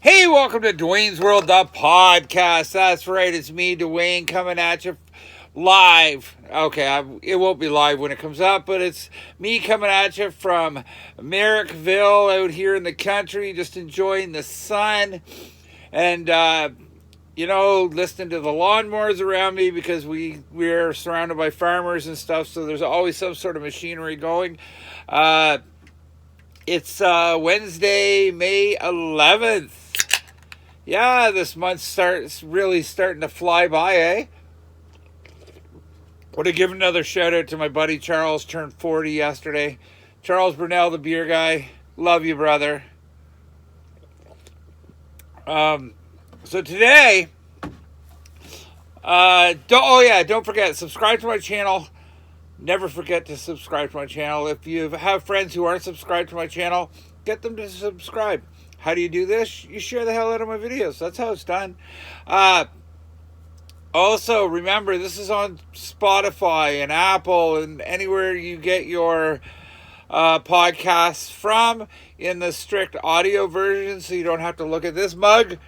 Hey, welcome to Duane's World, the podcast. That's right, it's me, Duane, coming at you live. Okay, it won't be live when it comes up, but it's me coming at you from Merrickville out here in the country, just enjoying the sun and, listening to the lawnmowers around me because we're surrounded by farmers and stuff, so there's always some sort of machinery going. It's Wednesday, May 11th. Yeah, this month really starting to fly by, eh? Want to give another shout out to my buddy Charles, turned 40 yesterday. Charles Burnell, the beer guy. Love you, brother. So today, don't forget, subscribe to my channel. Never forget to subscribe to my channel. If you have friends who aren't subscribed to my channel, get them to subscribe. How do you do this? You share the hell out of my videos. That's how it's done. Also, remember, this is on Spotify and Apple and anywhere you get your podcasts from in the strict audio version, so you don't have to look at this mug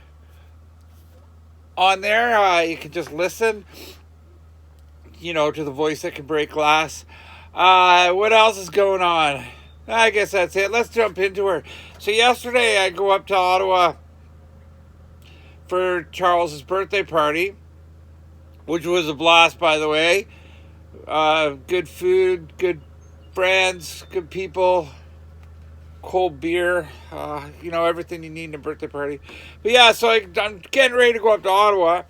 on there. You can just listen, to the voice that can break glass. What else is going on? I guess that's it. Let's jump into her. So yesterday I go up to Ottawa for Charles's birthday party, which was a blast, by the way. Good food, good friends, good people, cold beer, everything you need in a birthday party. But yeah, so I'm getting ready to go up to Ottawa.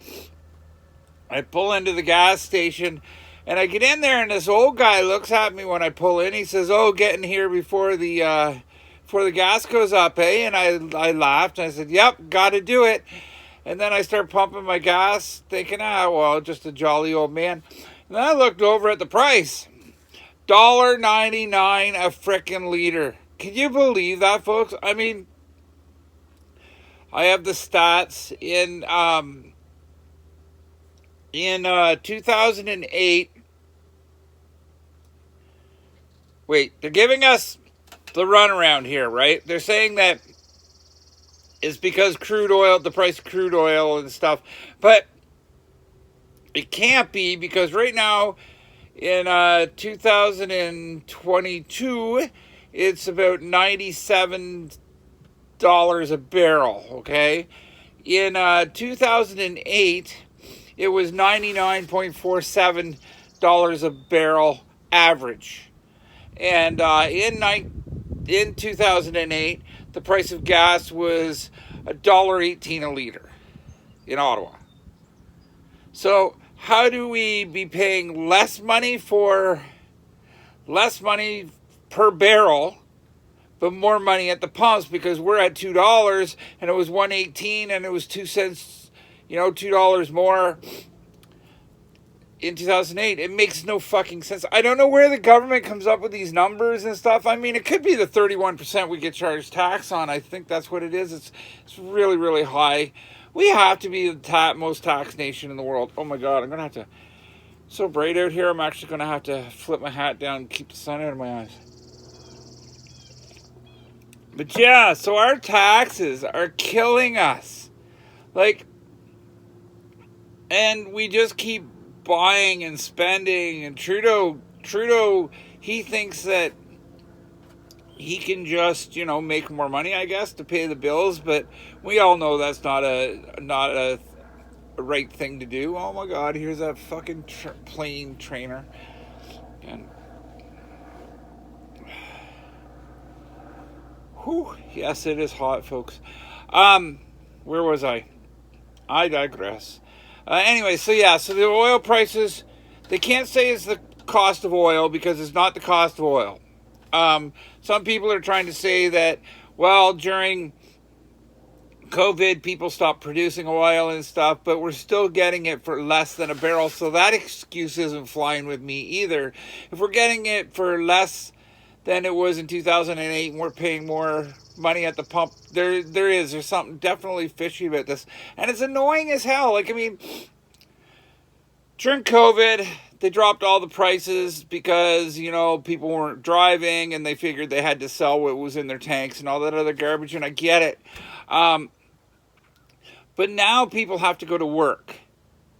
I pull into the gas station, and I get in there, and this old guy looks at me when I pull in. He says, "Oh, get in here before the gas goes up, eh?" And I laughed, and I said, "Yep, got to do it." And then I start pumping my gas, thinking, just a jolly old man. And then I looked over at the price. $1.99 a frickin' liter. Can you believe that, folks? I mean, I have the stats in 2008. Wait, they're giving us the runaround here, right? They're saying that it's because the price of crude oil and stuff. But it can't be, because right now in 2022, it's about $97 a barrel, okay? In 2008, it was $99.47 a barrel average. And in 2008, the price of gas was $1.18 a liter in Ottawa. So how do we be paying less money per barrel, but more money at the pumps, because we're at $2 and it was $1.18 and it was 2 cents, $2 more in 2008. It makes no fucking sense. I don't know where the government comes up with these numbers and stuff. I mean, it could be the 31% we get charged tax on. I think that's what it is. It's really, really high. We have to be the most taxed nation in the world. Oh my God, I'm going to have to... It's so bright out here, I'm actually going to have to flip my hat down and keep the sun out of my eyes. But yeah, so our taxes are killing us. And we just keep buying and spending, and Trudeau, he thinks that he can just, make more money, I guess, to pay the bills, but we all know that's not a right thing to do. Oh my God, here's that fucking plane trainer. And whew, yes, it is hot, folks. Where was I? I digress. Anyway, so the oil prices, they can't say it's the cost of oil, because it's not the cost of oil. Some people are trying to say that, well, during COVID, people stopped producing oil and stuff, but we're still getting it for less than a barrel, so that excuse isn't flying with me either. If we're getting it for less than it was in 2008 and we're paying more money at the pump, there's something definitely fishy about this, and it's annoying as hell. During COVID, they dropped all the prices because people weren't driving and they figured they had to sell what was in their tanks and all that other garbage, and I get it. But now people have to go to work.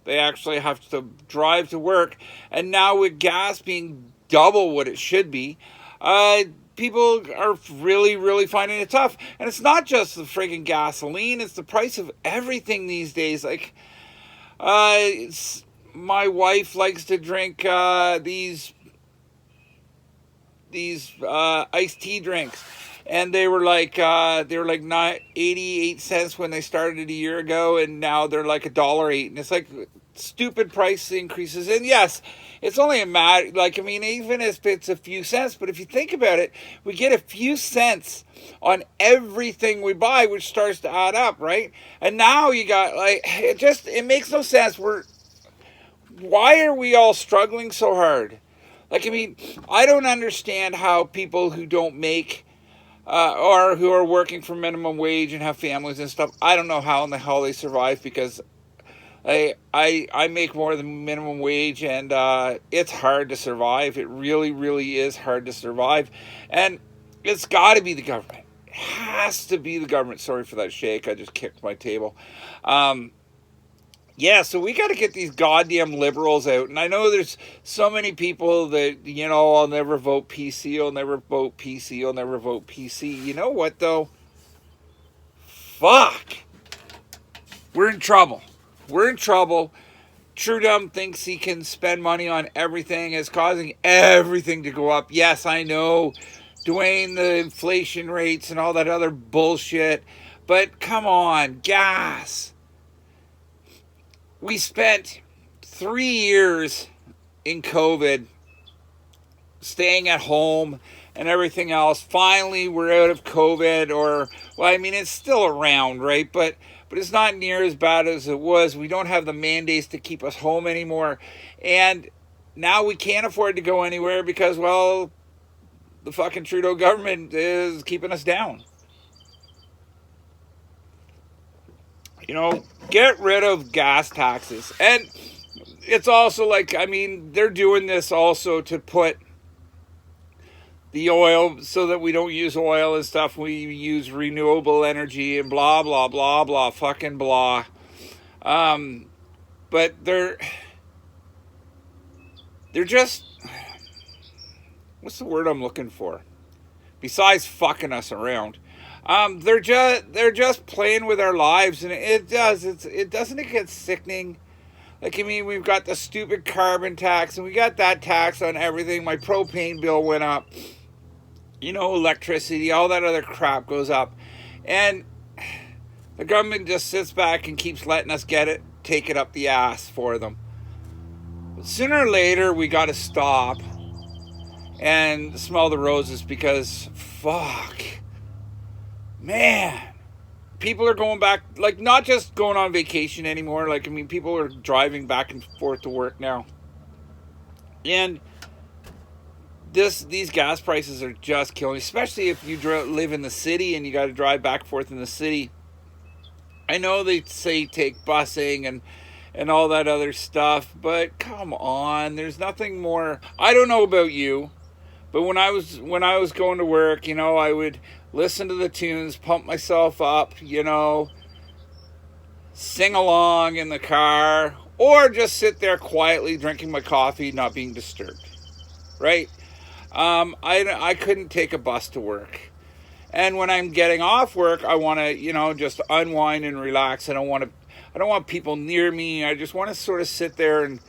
They actually have to drive to work. And now with gas being double what it should be, people are really, really finding it tough. And it's not just the friggin' gasoline, it's the price of everything these days. Like, my wife likes to drink these iced tea drinks. And they were like 88 cents when they started a year ago, and now they're like $1.08. And it's like stupid price increases. And yes, it's only a matter, like, I mean, even if it's a few cents, but if you think about it, we get a few cents on everything we buy, which starts to add up, right? And now you got, like, it makes no sense. Why are we all struggling so hard? Like, I mean, I don't understand how people who don't make or who are working for minimum wage and have families and stuff, I don't know how in the hell they survive, because I make more than minimum wage, and it's hard to survive. It really, really is hard to survive. And it's got to be the government. It has to be the government. Sorry for that shake. I just kicked my table. Yeah, so we got to get these goddamn liberals out. And I know there's so many people that, you know, I'll never vote PC, I'll never vote PC, I'll never vote PC. You know what, though? Fuck. We're in trouble. We're in trouble. Trudeau thinks he can spend money on everything. It's causing everything to go up. Yes, I know. Duane, the inflation rates and all that other bullshit. But come on, gas. We spent 3 years in COVID staying at home and everything else. Finally, we're out of COVID, or, well, I mean, it's still around, right? But it's not near as bad as it was. We don't have the mandates to keep us home anymore. And now we can't afford to go anywhere because, well, the fucking Trudeau government is keeping us down. You know, get rid of gas taxes. And it's also like, I mean, they're doing this also to put the oil so that we don't use oil and stuff. We use renewable energy and blah, blah, blah, blah, fucking blah. But they're just, what's the word I'm looking for? Besides fucking us around. They're just playing with our lives, and it doesn't it get sickening? Like, I mean, we've got the stupid carbon tax, and we got that tax on everything. My propane bill went up. You know, electricity, all that other crap goes up. And the government just sits back and keeps letting us take it up the ass for them. But sooner or later, we got to stop and smell the roses, because fuck. Man, people are going back, like, not just going on vacation anymore. Like, I mean, people are driving back and forth to work now. And these gas prices are just killing, especially if you live in the city and you got to drive back and forth in the city. I know they say take busing and all that other stuff, but come on, there's nothing more. I don't know about you, but when I was going to work, you know, I would listen to the tunes, pump myself up, you know, sing along in the car, or just sit there quietly drinking my coffee, not being disturbed, right? I couldn't take a bus to work. And when I'm getting off work, I want to, you know, just unwind and relax. I don't want people near me. I just want to sort of sit there and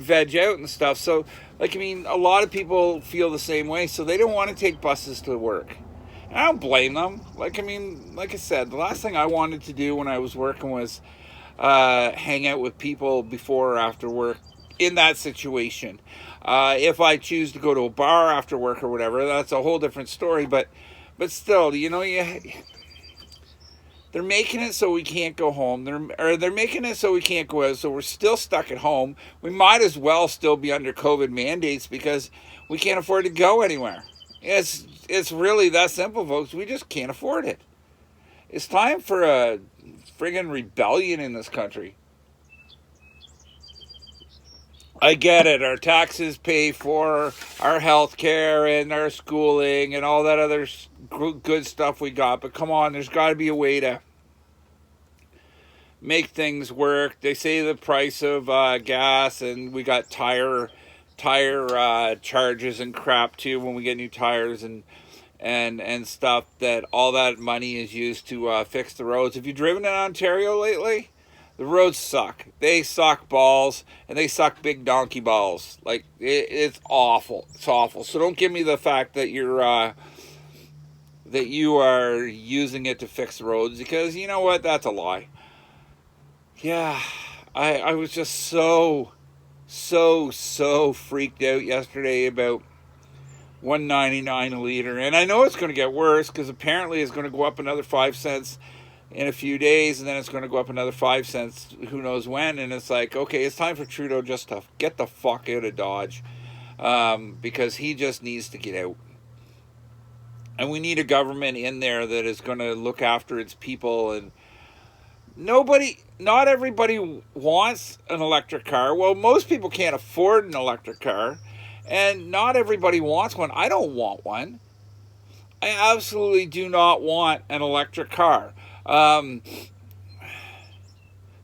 veg out and stuff. So, like, I mean, a lot of people feel the same way, so they don't want to take buses to work. And I don't blame them. Like, I mean, like I said, the last thing I wanted to do when I was working was hang out with people before or after work in that situation. If I choose to go to a bar after work or whatever, that's a whole different story. But still, you know, they're making it so we can't go home. They're making it so we can't go out. So we're still stuck at home. We might as well still be under COVID mandates because we can't afford to go anywhere. It's really that simple, folks. We just can't afford it. It's time for a friggin' rebellion in this country. I get it. Our taxes pay for our health care and our schooling and all that other good stuff we got. But come on, there's got to be a way to make things work. They say the price of gas, and we got tire charges and crap too when we get new tires and stuff, that all that money is used to fix the roads. Have you driven in Ontario lately? The roads suck. They suck balls, and they suck big donkey balls. Like, it's awful. It's awful. So don't give me the fact that you are using it to fix the roads, because you know what? That's a lie. Yeah, I was just so freaked out yesterday about 1.99 a liter, and I know it's going to get worse, because apparently it's going to go up another 5 cents in a few days, and then it's going to go up another 5 cents who knows when. And it's like, okay, it's time for Trudeau just to get the fuck out of Dodge, because he just needs to get out, and we need a government in there that is going to look after its people. And not everybody wants an electric car. Well, most people can't afford an electric car, and not everybody wants one. I don't want one. I absolutely do not want an electric car. The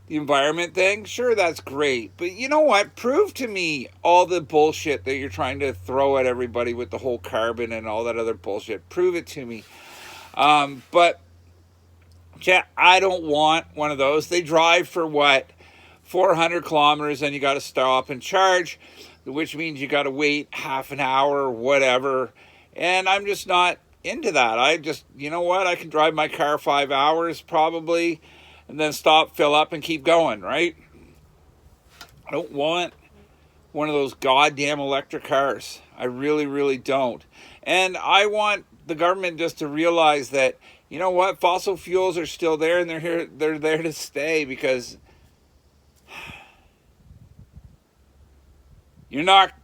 environment thing, sure, that's great, but you know what? Prove to me all the bullshit that you're trying to throw at everybody with the whole carbon and all that other bullshit. Prove it to me. But yeah, I don't want one of those. They drive for what, 400 kilometers, and you got to stop and charge, which means you got to wait half an hour or whatever. And I'm just not into that. I just, you know what? I can drive my car 5 hours probably, and then stop, fill up, and keep going, right? I don't want one of those goddamn electric cars. I really, really don't. And I want the government just to realize that, you know what, fossil fuels are still there, and they're there to stay, because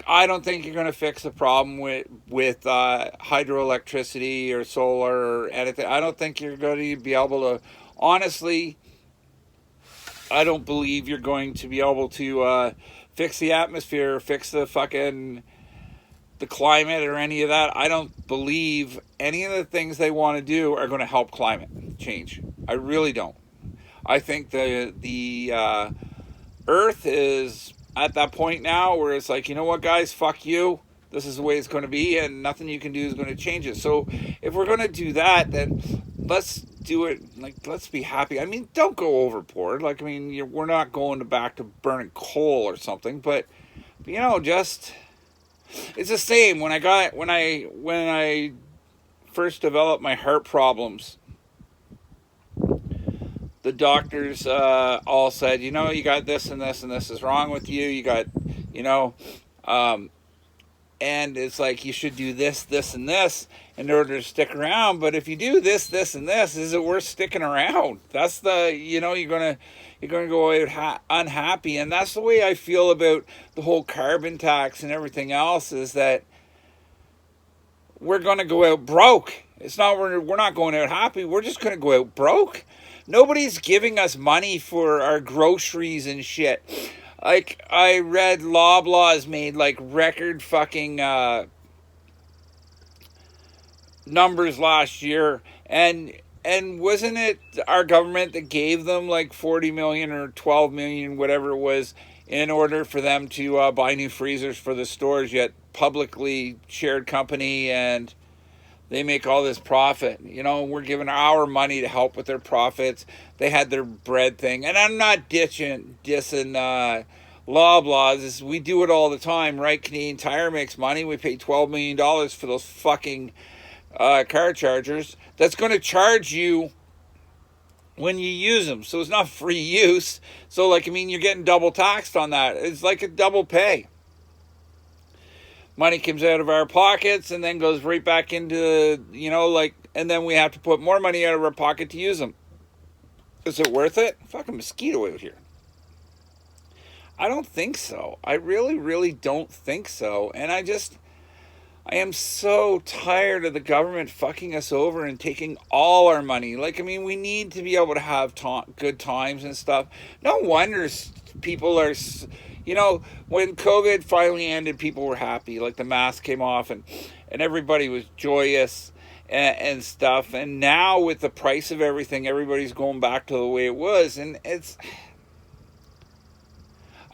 I don't think you're going to fix the problem with hydroelectricity or solar or anything. I don't think you're going to be able to, honestly, I don't believe you're going to be able to fix the atmosphere, fix the climate or any of that. I don't believe any of the things they want to do are going to help climate change. I really don't. I think the Earth is at that point now where it's like, you know what, guys, fuck you. This is the way it's going to be, and nothing you can do is going to change it. So if we're going to do that, then let's do it. Like, let's be happy. I mean, don't go overboard. Like, I mean, we're not going back to burning coal or something, but you know, just, it's the same when I first developed my heart problems. The doctors all said, you know, you got this and this and this is wrong with you. You got, you know, and it's like, you should do this, this, and this in order to stick around. But if you do this, this, and this, is it worth sticking around? That's the, you know, you're gonna go out unhappy. And that's the way I feel about the whole carbon tax and everything else, is that we're gonna go out broke. It's not, we're not going out happy. We're just gonna go out broke. Nobody's giving us money for our groceries and shit. Like, I read Loblaws made like record fucking numbers last year, and wasn't it our government that gave them like 40 million or 12 million, whatever it was, in order for them to buy new freezers for the stores, yet publicly shared company, and they make all this profit. You know, we're giving our money to help with their profits. They had their bread thing. And I'm not dissing Loblaws. We do it all the time, right? Canadian Tire makes money. We pay $12 million for those fucking car chargers. That's going to charge you when you use them. So it's not free use. So, like, I mean, you're getting double taxed on that. It's like a double pay. Money comes out of our pockets and then goes right back into, you know, like, and then we have to put more money out of our pocket to use them. Is it worth it? Fucking mosquito out here. I don't think so. I really, really don't think so. And I am so tired of the government fucking us over and taking all our money. Like, I mean, we need to be able to have good times and stuff. No wonder people are, you know, when COVID finally ended, people were happy. Like, the mask came off and everybody was joyous. and stuff. And now with the price of everything, everybody's going back to the way it was. And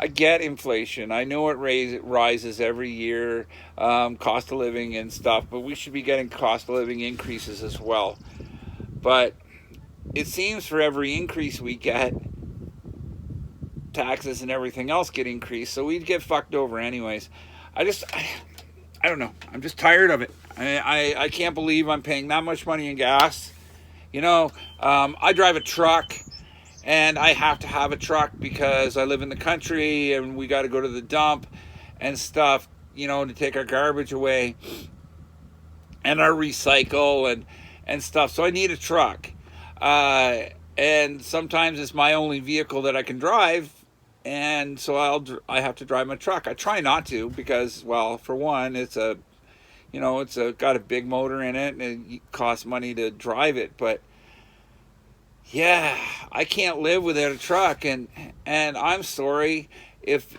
I get inflation. I know it rises every year, cost of living and stuff, but we should be getting cost of living increases as well. But it seems for every increase we get, taxes and everything else get increased, so we'd get fucked over anyways. I don't know. I'm just tired of it. I can't believe I'm paying that much money in gas. I drive a truck. And I have to have a truck because I live in the country and we got to go to the dump and stuff, to take our garbage away and our recycle and stuff. So I need a truck. And sometimes it's my only vehicle that I can drive. And so I have to drive my truck. I try not to because, well, for one, it's got a big motor in it and it costs money to drive it. But yeah, I can't live without a truck, and I'm sorry if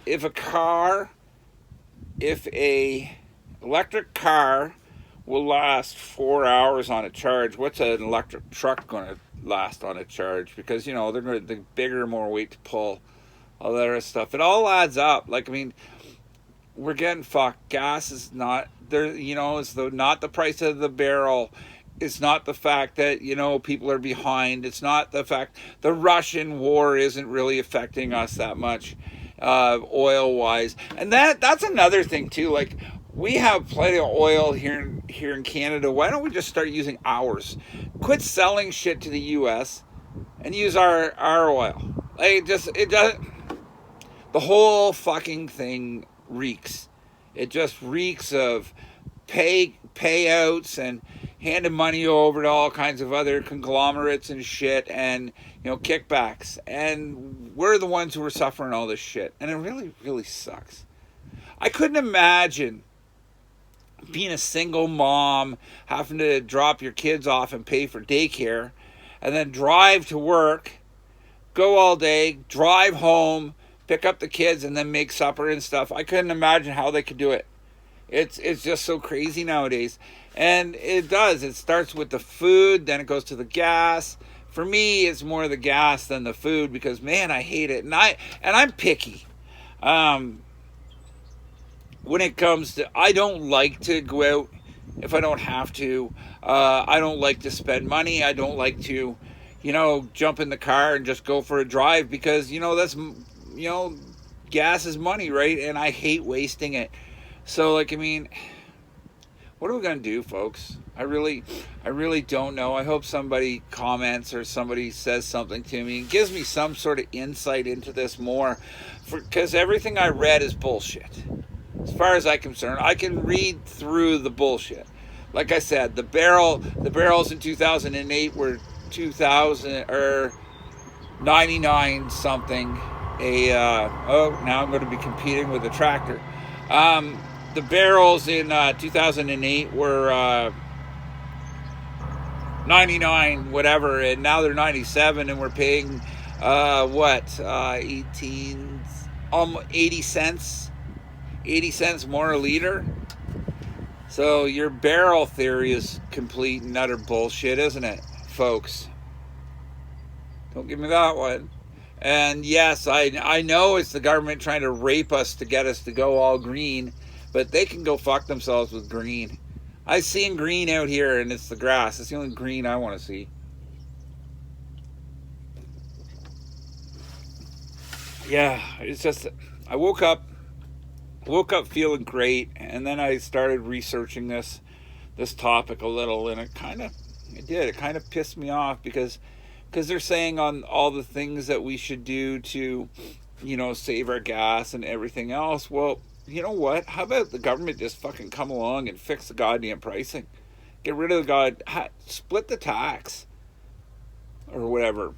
a electric car will last 4 hours on a charge. What's an electric truck going to last on a charge? Because they're going to the bigger, more weight to pull, all that other stuff. It all adds up. We're getting fucked. Gas is not there. It's not the price of the barrel. It's not the fact that, people are behind. It's not the fact the Russian war isn't really affecting us that much, oil-wise. And that's another thing, too. We have plenty of oil here in Canada. Why don't we just start using ours? Quit selling shit to the U.S. and use our oil. It doesn't. The whole fucking thing reeks. It just reeks of payouts and handing money over to all kinds of other conglomerates and shit and, kickbacks. And we're the ones who are suffering all this shit. And it really, really sucks. I couldn't imagine being a single mom, having to drop your kids off and pay for daycare, and then drive to work, go all day, drive home, pick up the kids, and then make supper and stuff. I couldn't imagine how they could do it. It's just so crazy nowadays. And it does. It starts with the food, then it goes to the gas. For me, it's more the gas than the food because, man, I hate it. And I'm picky. When it comes to, I don't like to go out if I don't have to. I don't like to spend money. I don't like to, jump in the car and just go for a drive because, that's, gas is money, right? And I hate wasting it. So, what are we going to do, folks? I really don't know. I hope somebody comments or somebody says something to me and gives me some sort of insight into this more. Because everything I read is bullshit. As far as I'm concerned, I can read through the bullshit. Like I said, the barrels in 2008 were 2,000 or 99 something. Now I'm going to be competing with a tractor. The barrels in 2008 were 99 whatever, and now they're 97, and we're paying 80 cents more a liter. So your barrel theory is complete and utter bullshit, isn't it, folks? Don't give me that one. And yes, I know it's the government trying to rape us to get us to go all green, but they can go fuck themselves with green. I've seen green out here, and it's the grass. It's the only green I want to see. Yeah, it's just, I woke up feeling great, and then I started researching this topic a little, and it kind of pissed me off because they're saying on all the things that we should do to, save our gas and everything else. Well, you know what? How about the government just fucking come along and fix the goddamn pricing? Get rid of split the tax or whatever.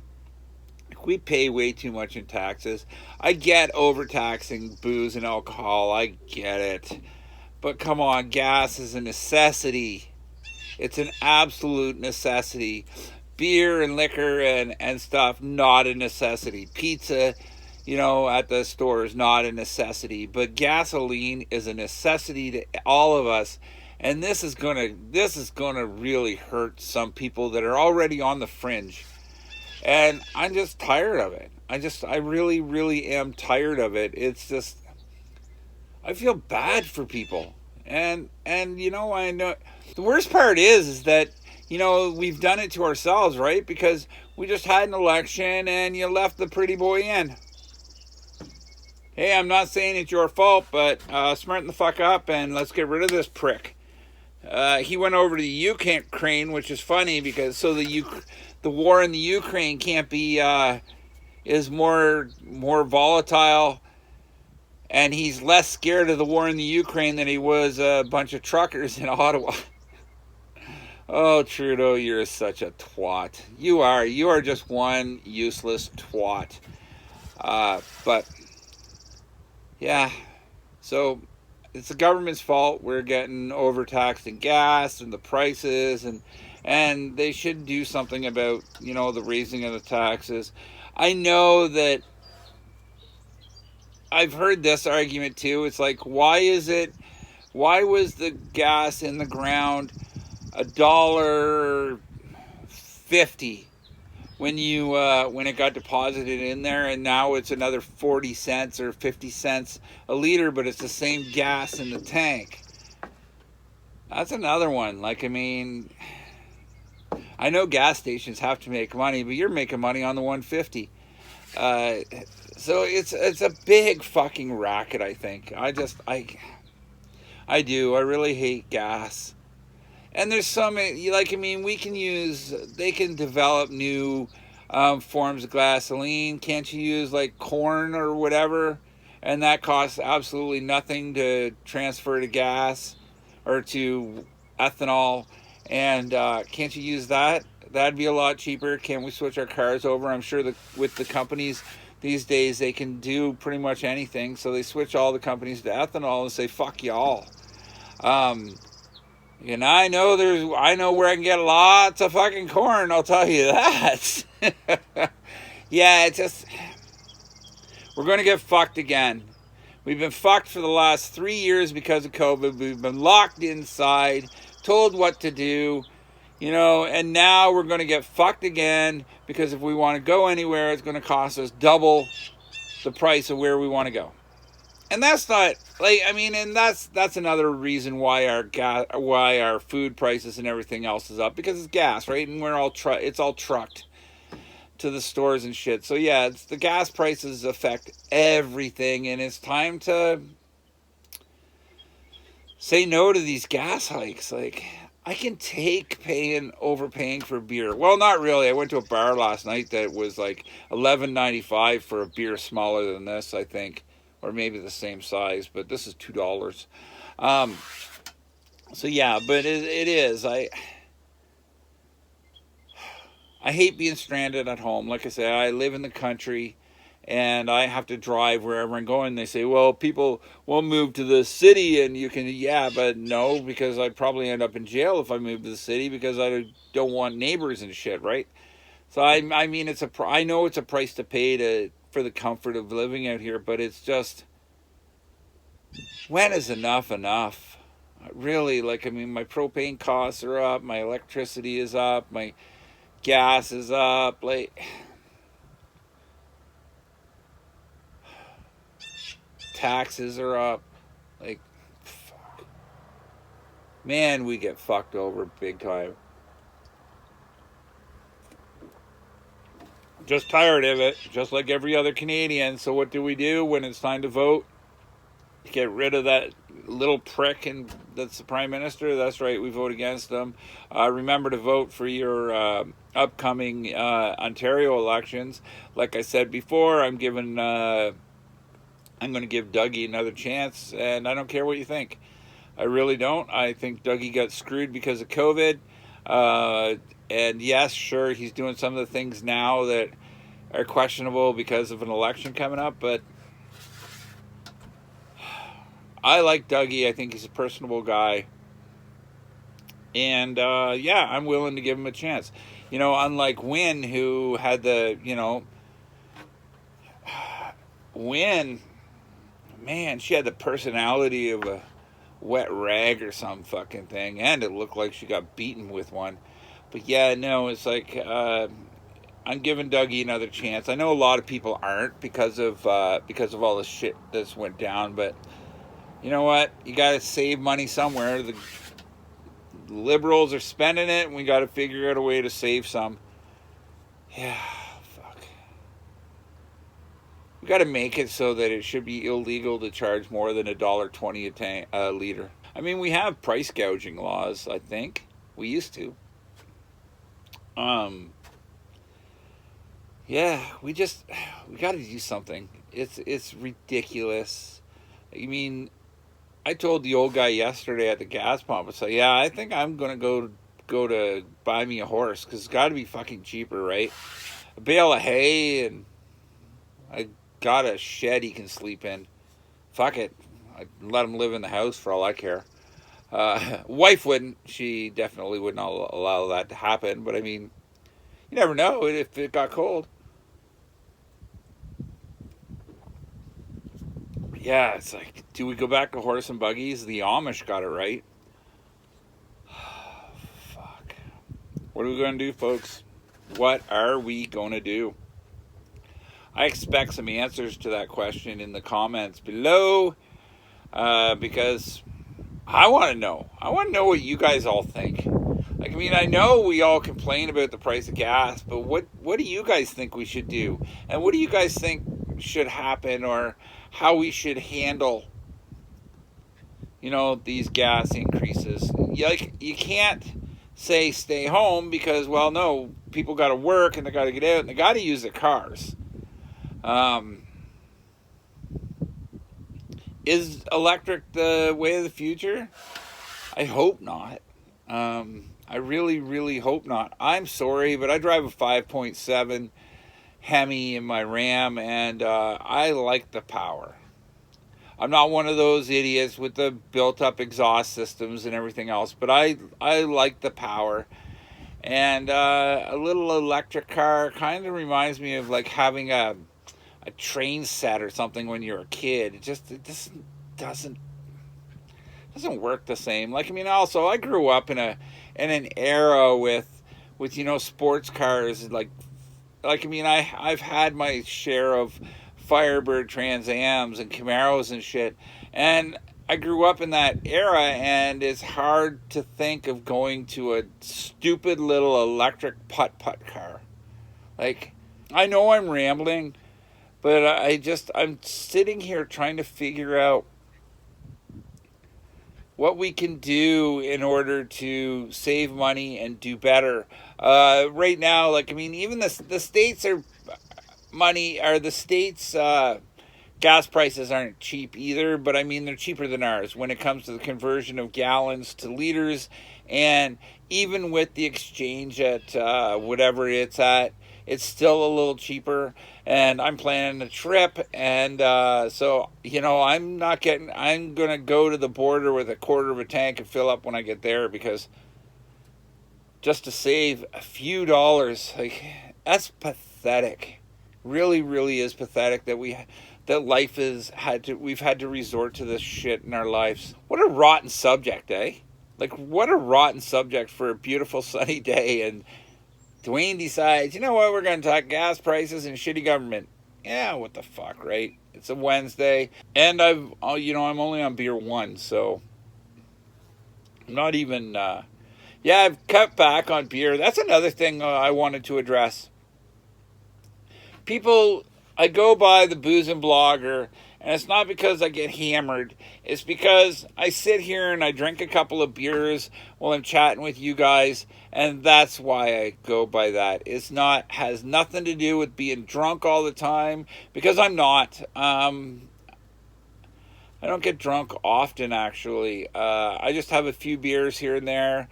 We pay way too much in taxes. I get overtaxing booze and alcohol. I get it. But come on, gas is a necessity. It's an absolute necessity. Beer and liquor and stuff, not a necessity. Pizza, at the store is not a necessity. But gasoline is a necessity to all of us. And this is gonna really hurt some people that are already on the fringe. And I'm just tired of it. I really, really am tired of it. It's just, I feel bad for people. And I know the worst part is that, we've done it to ourselves, right? Because we just had an election and you left the pretty boy in. Hey, I'm not saying it's your fault, but smarten the fuck up and let's get rid of this prick. He went over to the Ukraine, which is funny because the war in the Ukraine can't be is more volatile, and he's less scared of the war in the Ukraine than he was a bunch of truckers in Ottawa. Oh, Trudeau, you're such a twat. You are just one useless twat. But yeah, so it's the government's fault. We're getting overtaxed in gas and the prices, and they should do something about, the raising of the taxes. I know that I've heard this argument too. It's like, why was the gas in the ground $1.50 when it got deposited in there, and now it's another 40 cents or 50 cents a liter, but it's the same gas in the tank? That's another one. Like, I mean, I know gas stations have to make money, but you're making money on the 150. So it's a big fucking racket, I think. I do. I really hate gas. And there's some, like, I mean, they can develop new forms of gasoline. Can't you use, like, corn or whatever? And that costs absolutely nothing to transfer to gas or to ethanol. And can't you use that? That'd be a lot cheaper. Can't we switch our cars over? I'm sure that with the companies these days, they can do pretty much anything. So they switch all the companies to ethanol and say, fuck y'all. And I know where I can get lots of fucking corn, I'll tell you that. Yeah, we're going to get fucked again. We've been fucked for the last 3 years because of COVID. We've been locked inside, told what to do, and now we're going to get fucked again because if we want to go anywhere, it's going to cost us double the price of where we want to go. And that's not, like, I mean, and that's another reason why our food prices and everything else is up, because it's gas, right? And it's all trucked to the stores and shit. So yeah, the gas prices affect everything, and it's time to say no to these gas hikes. Like, I can take overpaying for beer. Well, not really. I went to a bar last night that was like $11.95 for a beer smaller than this, I think. Or maybe the same size, but this is $2. So yeah, but it is. I hate being stranded at home. Like I say, I live in the country, and I have to drive wherever I'm going. They say, well, people will move to the city, and you can, yeah, but no, because I'd probably end up in jail if I move to the city because I don't want neighbors and shit, right? So I mean, I know it's a price to pay for the comfort of living out here, but it's just, when is enough? Really, like, I mean, my propane costs are up, my electricity is up, my gas is up, like, taxes are up, like, fuck. Man, we get fucked over big time. Just tired of it, just like every other Canadian. So what do we do when it's time to vote? Get rid of that little prick, and that's the Prime Minister. That's right, we vote against them. Remember to vote for your upcoming Ontario elections. Like I said before, I'm going to give Dougie another chance, and I don't care what you think. I really don't. I think Dougie got screwed because of COVID. And yes, sure, he's doing some of the things now that are questionable because of an election coming up, but I like Dougie. I think he's a personable guy. And, yeah, I'm willing to give him a chance. Unlike Wynne, who had Wynne, man, she had the personality of a wet rag or some fucking thing, and it looked like she got beaten with one. But yeah, no, it's like I'm giving Dougie another chance. I know a lot of people aren't because of all the shit that's went down, but you know what? You got to save money somewhere. The liberals are spending it, and we got to figure out a way to save some. Yeah, fuck. We got to make it so that it should be illegal to charge more than $1.20 a liter. I mean, we have price gouging laws. I think we used to. Yeah, we got to do something. It's ridiculous. I mean, I told the old guy yesterday at the gas pump. I said, "Yeah, I think I'm gonna go to buy me a horse because it's got to be fucking cheaper, right? A bale of hay, and I got a shed he can sleep in. Fuck it, I let him live in the house for all I care. Wife wouldn't. She definitely would not allow that to happen. But I mean, you never know if it got cold." Yeah, it's like, do we go back to horse and buggies? The Amish got it right. Fuck. What are we going to do, folks? What are we going to do? I expect some answers to that question in the comments below because I want to know. I want to know what you guys all think. Like, I mean, I know we all complain about the price of gas, but what do you guys think we should do? And what do you guys think should happen, or how we should handle, these gas increases? You can't say stay home because, well, no, people got to work and they got to get out and they got to use their cars. Is electric the way of the future? I hope not. I really, really hope not. I'm sorry, but I drive a 5.7 Hemi in my Ram, and I like the power. I'm not one of those idiots with the built-up exhaust systems and everything else, but I like the power. And a little electric car kind of reminds me of like having a train set or something when you're a kid. It just doesn't work the same. Like, I mean, also I grew up in an era with sports cars. Like I mean, I've had my share of Firebird Trans Ams and Camaros and shit, and I grew up in that era, and it's hard to think of going to a stupid little electric putt-putt car. Like, I know I'm rambling, but I'm sitting here trying to figure out what we can do in order to save money and do better. Right now, like, I mean, even the states gas prices aren't cheap either, but I mean, they're cheaper than ours when it comes to the conversion of gallons to liters. And even with the exchange at whatever it's at, it's still a little cheaper. And I'm planning a trip, and so I'm gonna go to the border with a quarter of a tank and fill up when I get there, because just to save a few dollars, like, that's pathetic. Really, really is pathetic that we've had to resort to this shit in our lives. What a rotten subject, eh? Like, what a rotten subject for a beautiful sunny day, and Duane decides, you know what, we're going to talk gas prices and shitty government. Yeah, what the fuck, right? It's a Wednesday, and I'm only on beer 1, so I'm not even, I've cut back on beer. That's another thing I wanted to address. I go by the Boozin blogger, and it's not because I get hammered. It's because I sit here and I drink a couple of beers while I'm chatting with you guys, and that's why I go by that. Has nothing to do with being drunk all the time, because I'm not. I don't get drunk often, actually. I just have a few beers here and there,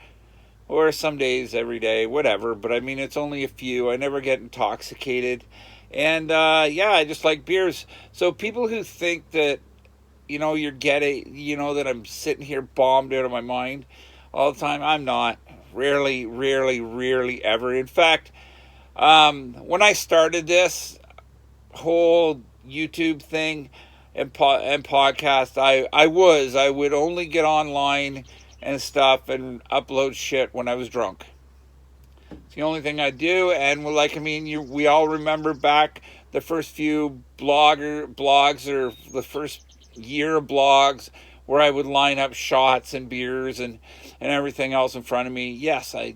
or some days every day, whatever. But I mean, it's only a few. I never get intoxicated. And I just like beers. So people who think that, you're getting, that I'm sitting here bombed out of my mind all the time, I'm not. Rarely, ever. In fact, when I started this whole YouTube thing, and podcast. I would only get online and stuff and upload shit when I was drunk. It's the only thing I do. And we all remember back the first few blogs, or the first year of blogs, where I would line up shots and beers and everything else in front of me. Yes, I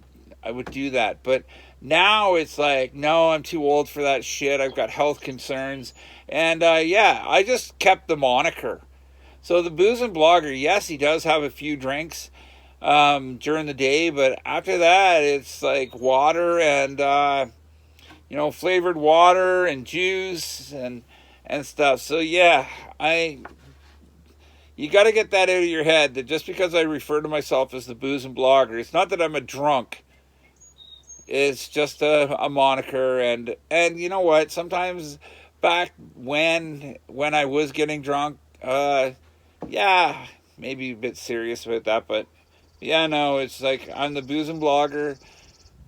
would do that. But now it's like, no, I'm too old for that shit. I've got health concerns. And I just kept the moniker. So the Boozin blogger, yes, he does have a few drinks during the day, but after that, it's like water and flavored water and juice and stuff. So yeah, you got to get that out of your head, that just because I refer to myself as the Boozin blogger, it's not that I'm a drunk. It's just a moniker, and you know what? Sometimes back when I was getting drunk, maybe a bit serious about that, but yeah, no, it's like I'm the Boozin blogger,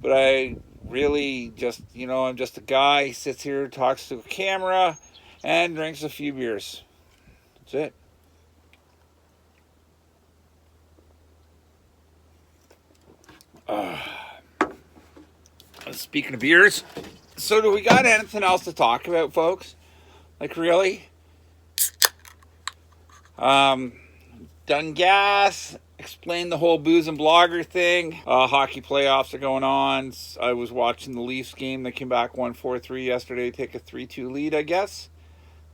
but I really just, I'm just a guy, sits here, talks to a camera, and drinks a few beers. That's it. Speaking of beers, so do we got anything else to talk about, folks? Like, really? Done gas. Explain the whole Boozin blogger thing. Hockey playoffs are going on. I was watching the Leafs game. They came back 1-4-3 yesterday. Take a 3-2 lead, I guess.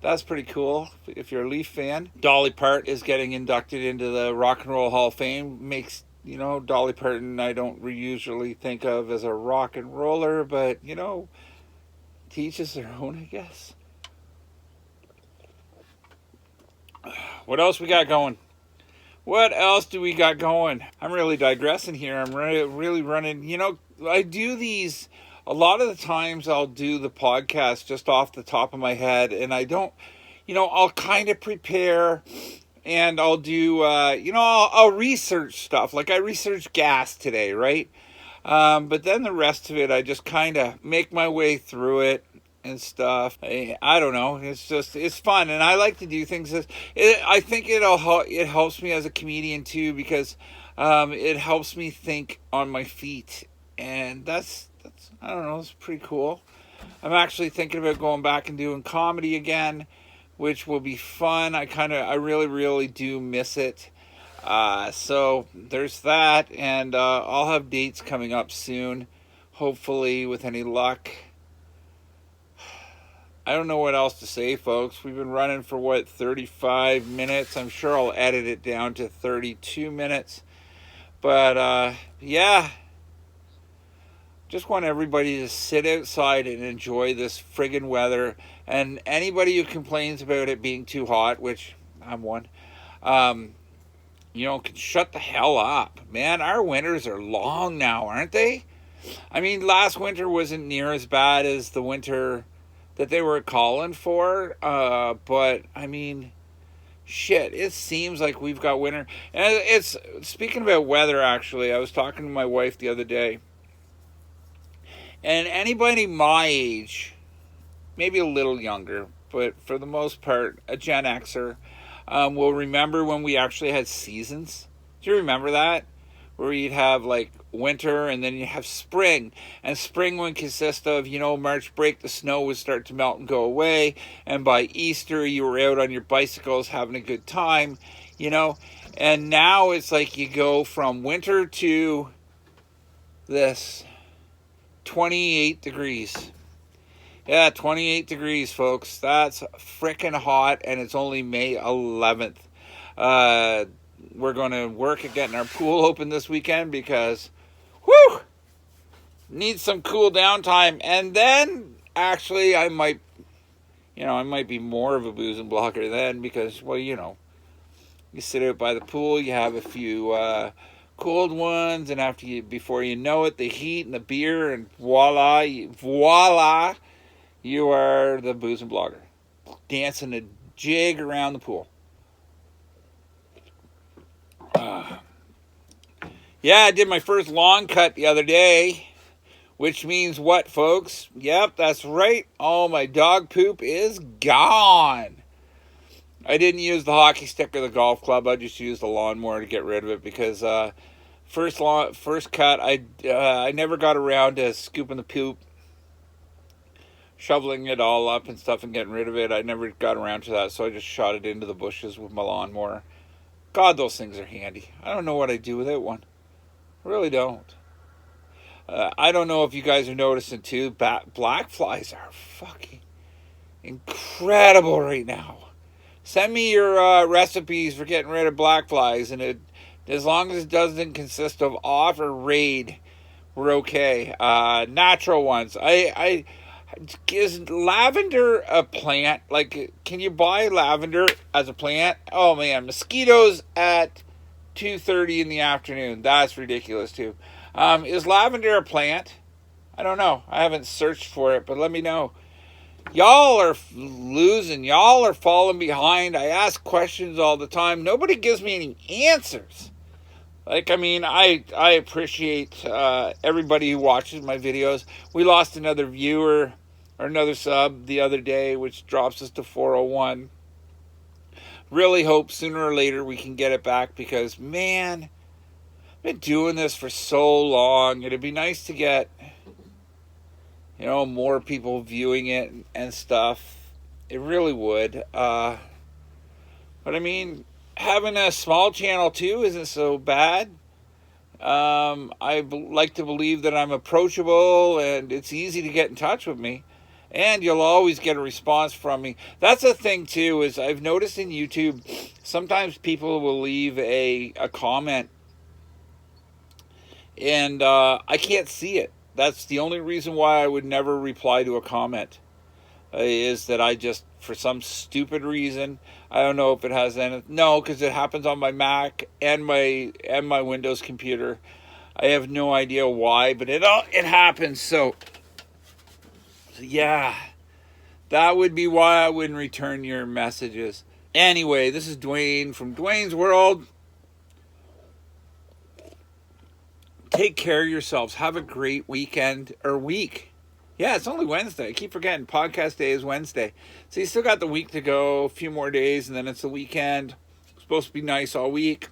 That's pretty cool if you're a Leaf fan. Dolly Parton is getting inducted into the Rock and Roll Hall of Fame. Makes, Dolly Parton I don't usually think of as a rock and roller, but, teaches their own, I guess. What else we got going? What else do we got going? I'm really digressing here. I'm really running. I do these, a lot of the times I'll do the podcast just off the top of my head, and I don't, I'll kind of prepare, and I'll do, I'll research stuff. Like I researched gas today, right? But then the rest of it, I just kind of make my way through it and stuff. I don't know. It's fun, and I like to do things. I think it helps me as a comedian too, because it helps me think on my feet, and that's I don't know. It's pretty cool. I'm actually thinking about going back and doing comedy again, which will be fun. I really, really do miss it. So there's that, and I'll have dates coming up soon, hopefully with any luck. I don't know what else to say, folks. We've been running for 35 minutes. I'm sure I'll edit it down to 32 minutes. But just want everybody to sit outside and enjoy this friggin' weather. And anybody who complains about it being too hot, which I'm one, can shut the hell up. Man, our winters are long now, aren't they? I mean, last winter wasn't near as bad as the winter that they were calling for, but I mean, shit, it seems like we've got winter. And it's, speaking about weather, actually, I was talking to my wife the other day, and anybody my age, maybe a little younger, but for the most part, a Gen Xer, will remember when we actually had seasons. Do you remember that? Where you'd have like winter and then you have spring, and spring would consist of, March break, the snow would start to melt and go away, and by Easter you were out on your bicycles having a good time, and now it's like you go from winter to this 28 degrees. Yeah, 28 degrees, folks. That's frickin' hot, and it's only May 11th. We're going to work at getting our pool open this weekend because, need some cool down time. And then, actually, I might be more of a Boozin blogger then because, you sit out by the pool, you have a few cold ones, and before you know it, the heat and the beer, and voila, you are the Boozin blogger, dancing a jig around the pool. I did my first lawn cut the other day, which means what, folks? Yep, that's right. All my dog poop is gone. I didn't use the hockey stick or the golf club. I just used the lawnmower to get rid of it because first cut, I never got around to scooping the poop, shoveling it all up and stuff and getting rid of it. I never got around to that, so I just shot it into the bushes with my lawnmower. God, those things are handy. I don't know what I'd do without one. I really don't. I don't know if you guys are noticing too, black flies are fucking incredible right now. Send me your recipes for getting rid of black flies, and as long as it doesn't consist of off or raid, we're okay. Natural ones. Is lavender a plant? Like, can you buy lavender as a plant? Oh man, mosquitoes at 2:30 in the afternoon. That's ridiculous too. Is lavender a plant? I don't know. I haven't searched for it, but let me know. Y'all are losing. Y'all are falling behind. I ask questions all the time. Nobody gives me any answers. Like, I mean, I appreciate everybody who watches my videos. We lost another viewer or another sub the other day, which drops us to 401. Really hope sooner or later we can get it back because, man, I've been doing this for so long. It'd be nice to get, more people viewing it and stuff. It really would. But I mean, having a small channel too isn't so bad. I like to believe that I'm approachable and it's easy to get in touch with me. And you'll always get a response from me. That's the thing too, is I've noticed in YouTube, sometimes people will leave a comment and I can't see it. That's the only reason why I would never reply to a comment. Is that I just, for some stupid reason, I don't know if it has any. No, because it happens on my Mac and my Windows computer. I have no idea why, but it happens. So yeah, that would be why I wouldn't return your messages. Anyway, this is Duane from Duane's World. Take care of yourselves. Have a great weekend or week. Yeah, it's only Wednesday. I keep forgetting. Podcast day is Wednesday. So you still got the week to go, a few more days, and then it's the weekend. It's supposed to be nice all week.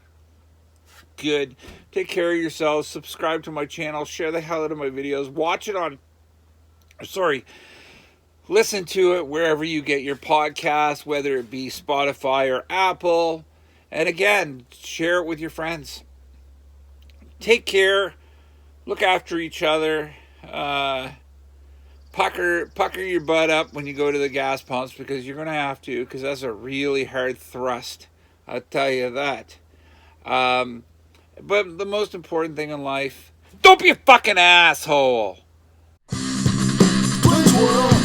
Good. Take care of yourselves. Subscribe to my channel. Share the hell out of my videos. Watch it listen to it wherever you get your podcast, whether it be Spotify or Apple. And again, share it with your friends. Take care. Look after each other. Pucker your butt up when you go to the gas pumps because you're going to have to, because that's a really hard thrust. I'll tell you that. But the most important thing in life, don't be a fucking asshole. World.